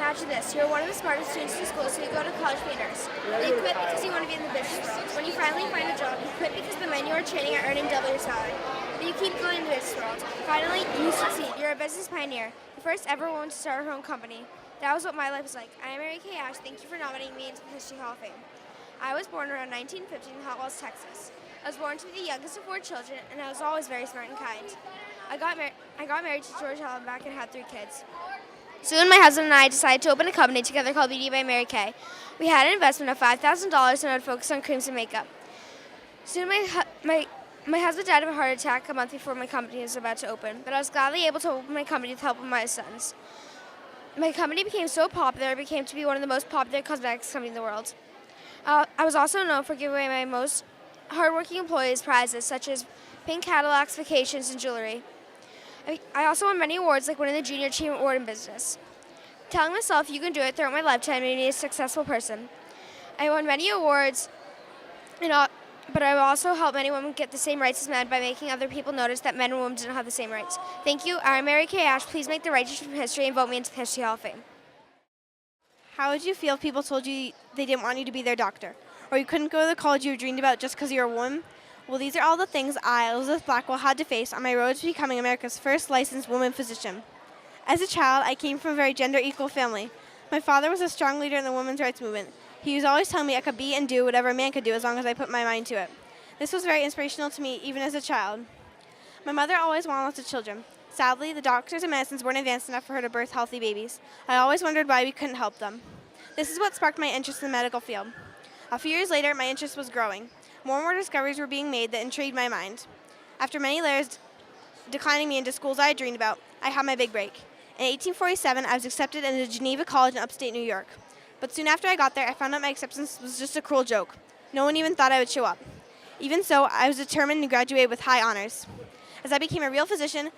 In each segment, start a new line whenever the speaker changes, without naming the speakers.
Imagine this, you're one of the smartest students in school, so you go to college to be a nurse. But you quit because you want to be in the business world. When you finally find a job, you quit because the men you are training are earning double your salary. But you keep going in the business world. Finally, you succeed. You're a business pioneer, the first ever woman to start her own company. That was what my life was like. I am Mary Kay Ash. Thank you for nominating me into the History Hall of Fame. I was born around 1950 in Hot Wells, Texas. I was born to be the youngest of 4 children, and I was always very smart and kind. I got married to George Hallenbach and had 3 kids. Soon, my husband and I decided to open a company together called Beauty by Mary Kay. We had an investment of $5,000 and I would focus on creams and makeup. Soon, my husband died of a heart attack a month before my company was about to open, but I was gladly able to open my company with the help of my sons. My company became so popular, it became to be one of the most popular cosmetics companies in the world. I was also known for giving away my most hardworking employees prizes, such as pink Cadillacs, vacations, and jewelry. I also won many awards, like winning the Junior Achievement Award in business. Telling myself you can do it throughout my lifetime made me a successful person. I won many awards, but I also helped many women get the same rights as men by making other people notice that men and women didn't have the same rights. Thank you. I'm Mary Kay Ash. Please make the right decision from history and vote me into the History Hall of Fame.
How would you feel if people told you they didn't want you to be their doctor, or you couldn't go to the college you dreamed about just because you're a woman? Well, these are all the things I, Elizabeth Blackwell, had to face on my road to becoming America's first licensed woman physician. As a child, I came from a very gender-equal family. My father was a strong leader in the women's rights movement. He was always telling me I could be and do whatever a man could do as long as I put my mind to it. This was very inspirational to me, even as a child. My mother always wanted lots of children. Sadly, the doctors and medicines weren't advanced enough for her to birth healthy babies. I always wondered why we couldn't help them. This is what sparked my interest in the medical field. A few years later, my interest was growing. More and more discoveries were being made that intrigued my mind. After many layers declining me into schools I had dreamed about, I had my big break. In 1847, I was accepted into Geneva College in upstate New York. But soon after I got there, I found out my acceptance was just a cruel joke. No one even thought I would show up. Even so, I was determined to graduate with high honors. As I became a real physician,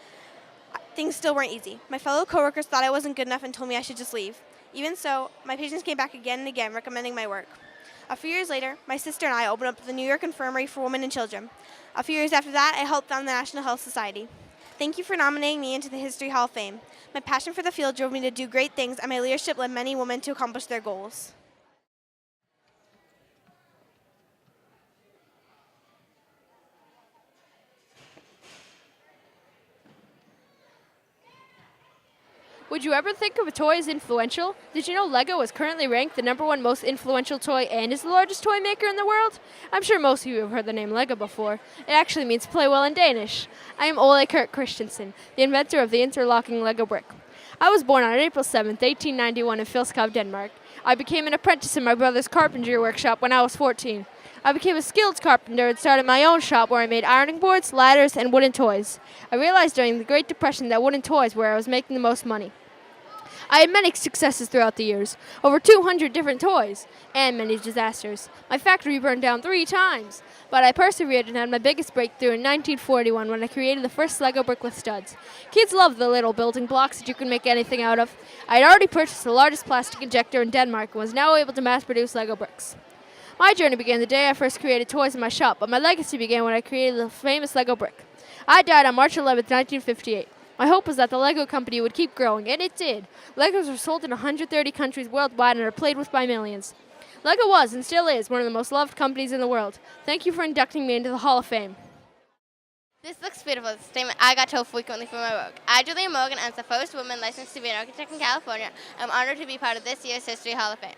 things still weren't easy. My fellow coworkers thought I wasn't good enough and told me I should just leave. Even so, my patients came back again and again, recommending my work. A few years later, my sister and I opened up the New York Infirmary for Women and Children. A few years after that, I helped found the National Health Society. Thank you for nominating me into the History Hall of Fame. My passion for the field drove me to do great things, and my leadership led many women to accomplish their goals.
Would you ever think of a toy as influential? Did you know Lego is currently ranked the #1 most influential toy and is the largest toy maker in the world? I'm sure most of you have heard the name Lego before. It actually means play well in Danish. I am Ole Kirk Christiansen, the inventor of the interlocking Lego brick. I was born on April 7th, 1891 in Filskov, Denmark. I became an apprentice in my brother's carpentry workshop when I was 14. I became a skilled carpenter and started my own shop where I made ironing boards, ladders, and wooden toys. I realized during the Great Depression that wooden toys were where I was making the most money. I had many successes throughout the years, over 200 different toys, and many disasters. My factory burned down 3 times, but I persevered and had my biggest breakthrough in 1941 when I created the first Lego brick with studs. Kids love the little building blocks that you can make anything out of. I had already purchased the largest plastic injector in Denmark and was now able to mass-produce Lego bricks. My journey began the day I first created toys in my shop, but my legacy began when I created the famous Lego brick. I died on March 11, 1958. My hope was that the Lego company would keep growing, and it did. Legos are sold in 130 countries worldwide and are played with by millions. Lego was, and still is, one of the most loved companies in the world. Thank you for inducting me into the Hall of Fame.
This looks beautiful. It's a statement I got told frequently for my work. I, Julia Morgan, am the first woman licensed to be an architect in California. I'm honored to be part of this year's History Hall of Fame.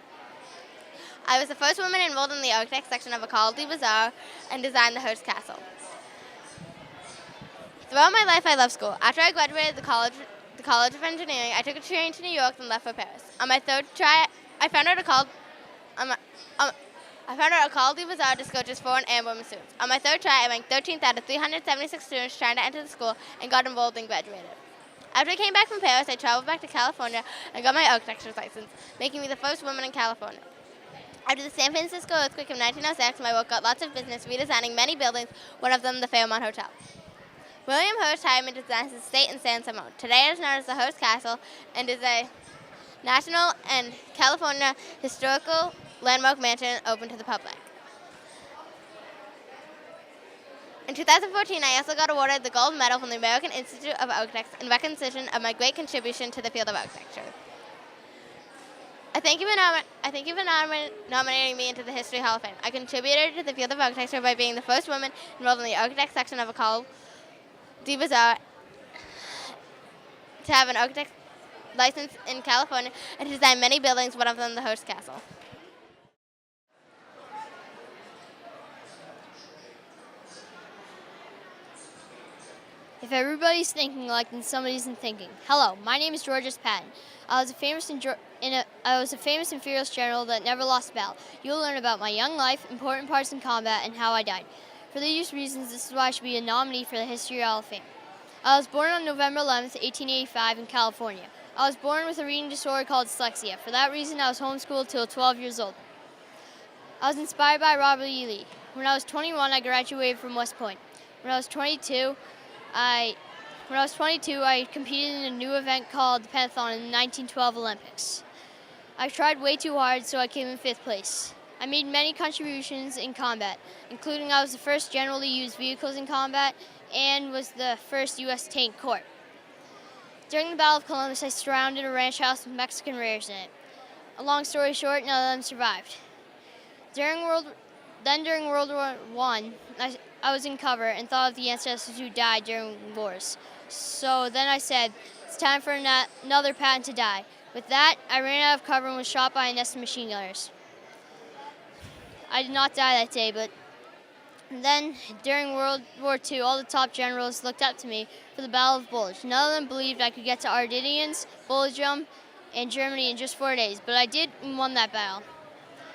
I was the first woman enrolled in the architect section of a Caldi Bazaar and designed the Hearst Castle. Throughout my life, I loved school. After I graduated the College of Engineering, I took a train to New York and left for Paris. On my third try, I found out a Caldi Bazaar discourages foreign and women students. On my third try, I ranked 13th out of 376 students trying to enter the school and got enrolled and graduated. After I came back from Paris, I traveled back to California and got my architecture license, making me the first woman in California. After the San Francisco earthquake of 1906, my work got lots of business redesigning many buildings, one of them the Fairmont Hotel. William Hearst hired me to design his estate in San Simon. Today it is known as the Hearst Castle and is a national and California historical landmark mansion open to the public. In 2014, I also got awarded the Gold Medal from the American Institute of Architects in recognition of my great contribution to the field of architecture. I thank you for nominating me into the History Hall of Fame. I contributed to the field of architecture by being the first woman enrolled in the architect section of a École de Beaux-Arts to have an architect license in California and to design many buildings, one of them the Hearst Castle.
If everybody's thinking like, then somebody isn't thinking. Hello, my name is Patton. I was a famous imperialist general that never lost a battle. You'll learn about my young life, important parts in combat, and how I died. For these reasons, this is why I should be a nominee for the History Hall of Fame. I was born on November 11th, 1885 in California. I was born with a reading disorder called dyslexia. For that reason, I was homeschooled till 12 years old. I was inspired by Robert E. Lee. When I was 21, I graduated from West Point. When I was 22, I competed in a new event called the Pentathlon in the 1912 Olympics. I tried way too hard, so I came in 5th place. I made many contributions in combat, including I was the first general to use vehicles in combat and was the first U.S. Tank Corps. During the Battle of Columbus, I surrounded a ranch house with Mexican raiders in it. A long story short, none of them survived. During World War I, I was in cover and thought of the ancestors who died during wars. So then I said, it's time for another Patton to die. With that, I ran out of cover and was shot by a nest of machine gunners. I did not die that day, but then during World War II, all the top generals looked up to me for the Battle of Bulge. None of them believed I could get to Ardennes, Belgium, and Germany in just 4 days, but I did and won that battle.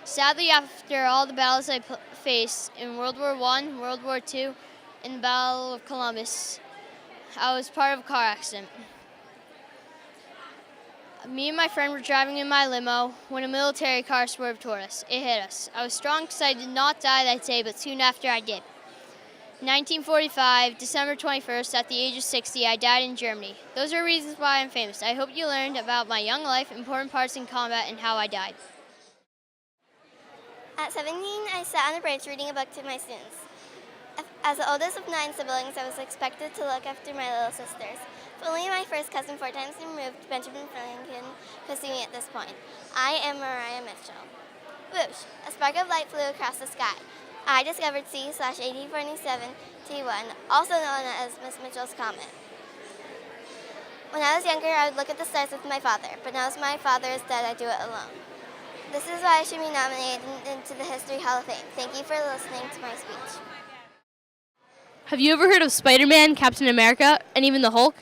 Sadly, after all the battles I faced in World War I, World War II, and the Battle of Columbus, I was part of a car accident. Me and my friend were driving in my limo when a military car swerved toward us. It hit us. I was strong because I did not die that day, but soon after I did. In 1945, December 21st, at the age of 60, I died in Germany. Those are reasons why I'm famous. I hope you learned about my young life, important parts in combat, and how I died.
At 17, I sat on the bench reading a book to my students. As the oldest of 9 siblings, I was expected to look after my little sisters. If only my first cousin 4 times removed, Benjamin Franklin, could see me at this point. I am Mariah Mitchell. Whoosh! A spark of light flew across the sky. I discovered C/8047T1, also known as Miss Mitchell's Comet. When I was younger, I would look at the stars with my father, but now as my father is dead, I do it alone. This is why I should be nominated into the History Hall of Fame. Thank you for listening to my speech.
Have you ever heard of Spider-Man, Captain America, and even the Hulk?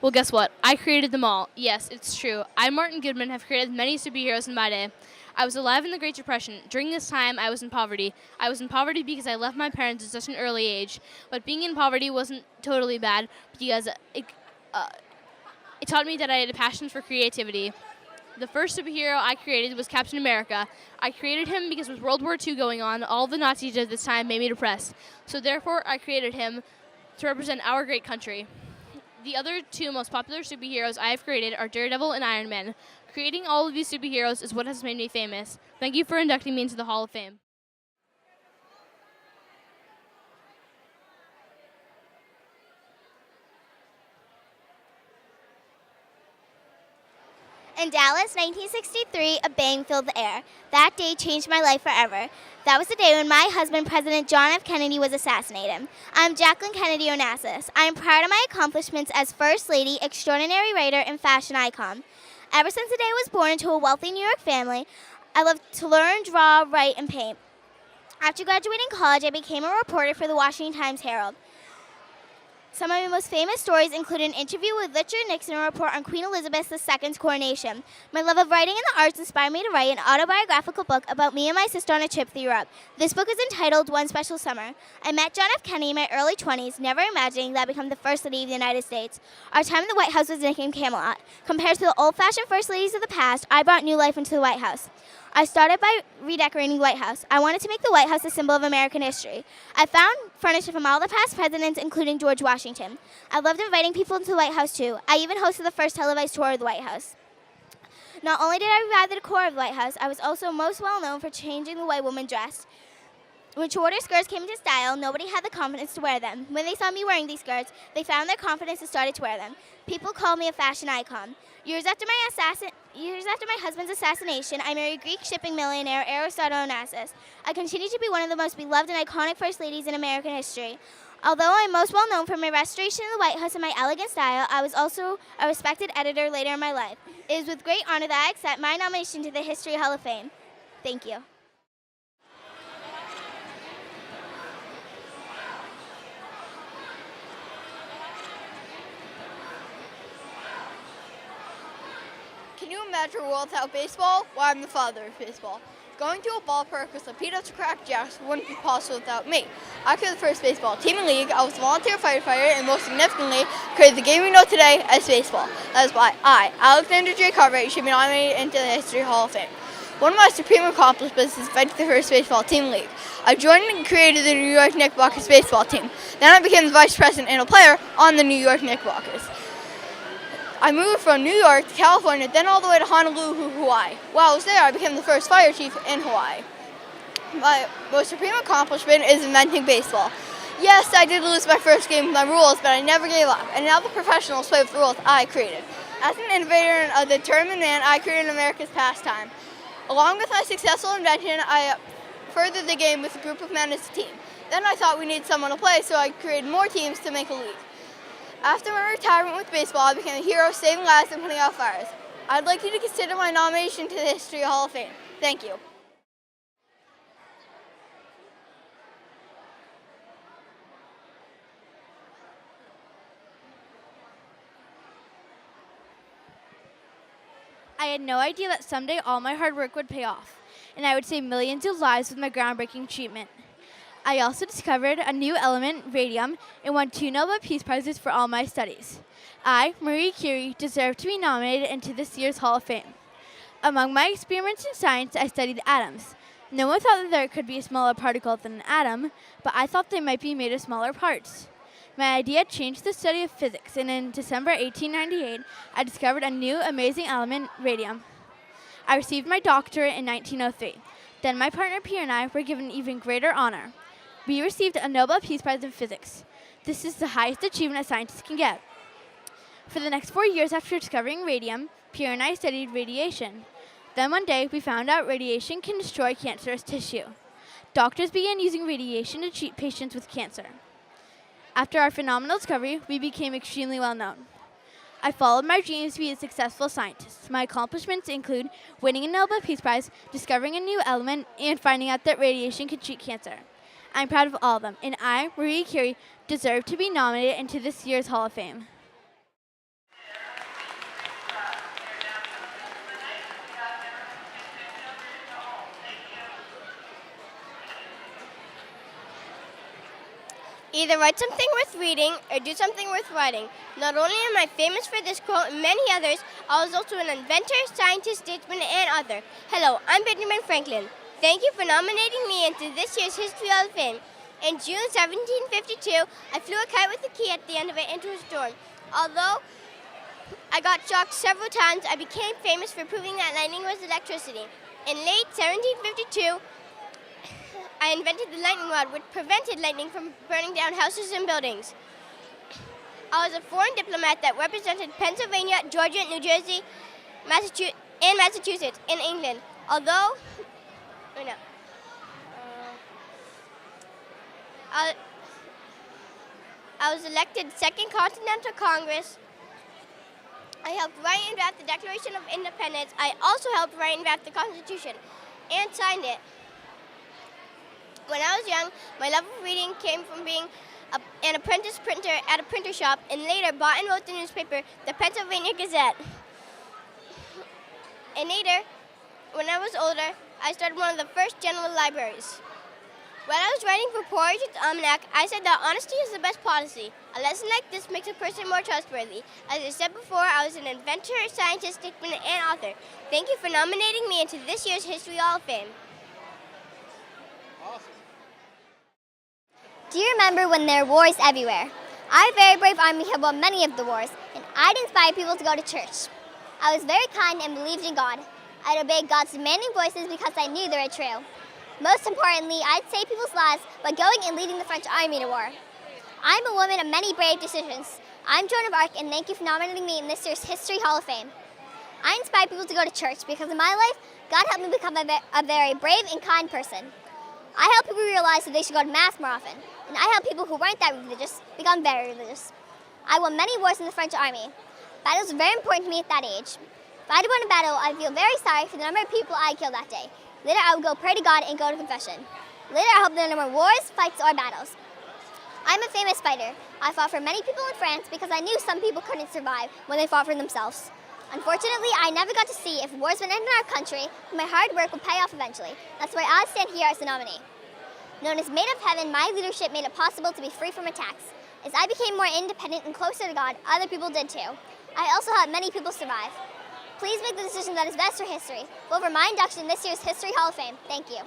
Well, guess what? I created them all. Yes, it's true. I, Martin Goodman, have created many superheroes in my day. I was alive in the Great Depression. During this time, I was in poverty. I was in poverty because I left my parents at such an early age. But being in poverty wasn't totally bad because it taught me that I had a passion for creativity. The first superhero I created was Captain America. I created him because with World War II going on, all the Nazis at this time made me depressed. So therefore, I created him to represent our great country. The other 2 most popular superheroes I have created are Daredevil and Iron Man. Creating all of these superheroes is what has made me famous. Thank you for inducting me into the Hall of Fame.
In Dallas, 1963, a bang filled the air. That day changed my life forever. That was the day when my husband, President John F. Kennedy, was assassinated. I'm Jacqueline Kennedy Onassis. I am proud of my accomplishments as First Lady, extraordinary writer, and fashion icon. Ever since the day I was born into a wealthy New York family, I loved to learn, draw, write, and paint. After graduating college, I became a reporter for the Washington Times-Herald. Some of my most famous stories include an interview with Richard Nixon and a report on Queen Elizabeth II's coronation. My love of writing and the arts inspired me to write an autobiographical book about me and my sister on a trip through Europe. This book is entitled One Special Summer. I met John F. Kennedy in my early 20s, never imagining that I'd become the First Lady of the United States. Our time in the White House was nicknamed Camelot. Compared to the old-fashioned First Ladies of the past, I brought new life into the White House. I started by redecorating the White House. I wanted to make the White House a symbol of American history. I found furniture from all the past presidents, including George Washington. I loved inviting people into the White House, too. I even hosted the first televised tour of the White House. Not only did I revive the decor of the White House, I was also most well known for changing the way women dressed. When shorter skirts came into style, nobody had the confidence to wear them. When they saw me wearing these skirts, they found their confidence and started to wear them. People called me a fashion icon. Years after my Years after my husband's assassination, I married Greek shipping millionaire Onassis. I continue to be one of the most beloved and iconic first ladies in American history. Although I'm most well known for my restoration of the White House and my elegant style, I was also a respected editor later in my life. It is with great honor that I accept my nomination to the History Hall of Fame. Thank you.
Can you imagine a world without baseball? Well, I'm the father of baseball. Going to a ballpark with a peanut to crack jacks wouldn't be possible without me. I created the first baseball team in the league, I was a volunteer firefighter, and most significantly, created the game we know today as baseball. That is why I, Alexander J. Cartwright, should be nominated into the History Hall of Fame. One of my supreme accomplishments is inventing the first baseball team in the league. I joined and created the New York Knickerbockers baseball team. Then I became the vice president and a player on the New York Knickerbockers. I moved from New York to California, then all the way to Honolulu, Hawaii. While I was there, I became the first fire chief in Hawaii. My most supreme accomplishment is inventing baseball. Yes, I did lose my first game with my rules, but I never gave up, and now the professionals play with the rules I created. As an innovator and a determined man, I created America's pastime. Along with my successful invention, I furthered the game with a group of men as a team. Then I thought we needed someone to play, so I created more teams to make a league. After my retirement with baseball, I became a hero saving lives and putting out fires. I'd like you to consider my nomination to the History Hall of Fame. Thank you.
I had no idea that someday all my hard work would pay off, and I would save millions of lives with my groundbreaking treatment. I also discovered a new element, radium, and won 2 Nobel Peace Prizes for all my studies. I, Marie Curie, deserve to be nominated into this year's Hall of Fame. Among my experiments in science, I studied atoms. No one thought that there could be a smaller particle than an atom, but I thought they might be made of smaller parts. My idea changed the study of physics, and in December 1898, I discovered a new amazing element, radium. I received my doctorate in 1903. Then my partner Pierre and I were given even greater honor. We received a Nobel Peace Prize in Physics. This is the highest achievement a scientist can get. For the next 4 years after discovering radium, Pierre and I studied radiation. Then one day, we found out radiation can destroy cancerous tissue. Doctors began using radiation to treat patients with cancer. After our phenomenal discovery, we became extremely well known. I followed my dreams to be a successful scientist. My accomplishments include winning a Nobel Peace Prize, discovering a new element, and finding out that radiation can treat cancer. I'm proud of all of them, and I, Marie Curie, deserve to be nominated into this year's Hall of Fame.
Either write something worth reading or do something worth writing. Not only am I famous for this quote and many others, I was also an inventor, scientist, statesman, and author. Hello, I'm Benjamin Franklin. Thank you for nominating me into this year's History Hall of Fame. In June 1752, I flew a kite with a key at the end of it into a storm. Although I got shocked several times, I became famous for proving that lightning was electricity. In late 1752, I invented the lightning rod, which prevented lightning from burning down houses and buildings. I was a foreign diplomat that represented Pennsylvania, Georgia, New Jersey, Massachusetts, and England. Although, I was elected Second Continental Congress. I helped write and draft the Declaration of Independence. I also helped write and draft the Constitution and signed it. When I was young, my love of reading came from being an apprentice printer at a printer shop, and later bought and wrote the newspaper, the Pennsylvania Gazette. And later, when I was older, I started one of the first general libraries. When I was writing for Porridge's Almanac, I said that honesty is the best policy. A lesson like this makes a person more trustworthy. As I said before, I was an inventor, scientist, statesman, and author. Thank you for nominating me into this year's History Hall of Fame.
Awesome.
Do you remember when there were wars everywhere? Our very brave army had won many of the wars, and I'd inspire people to go to church. I was very kind and believed in God. I'd obey God's demanding voices because I knew the right trail. Most importantly, I'd save people's lives by going and leading the French army to war. I'm a woman of many brave decisions. I'm Joan of Arc, and thank you for nominating me in this year's History Hall of Fame.
I inspire people to go to church because in my life, God helped me become a very brave and kind person. I help people realize that they should go to Mass more often, and I help people who weren't that religious become very religious. I won many wars in the French army. Battles were very important to me at that age. If I had won a battle, I'd feel very sorry for the number of people I killed that day. Later, I would go pray to God and go to confession. Later, I hope there are no more wars, fights, or battles. I'm a famous fighter. I fought for many people in France because I knew some people couldn't survive when they fought for themselves. Unfortunately, I never got to see if wars would end in our country, but my hard work would pay off eventually. That's why I stand here as the nominee. Known as Maid of Heaven, my leadership made it possible to be free from attacks. As I became more independent and closer to God, other people did too. I also helped many people survive. Please make the decision that is best for history. Vote for my induction in this year's History Hall of Fame. Thank you.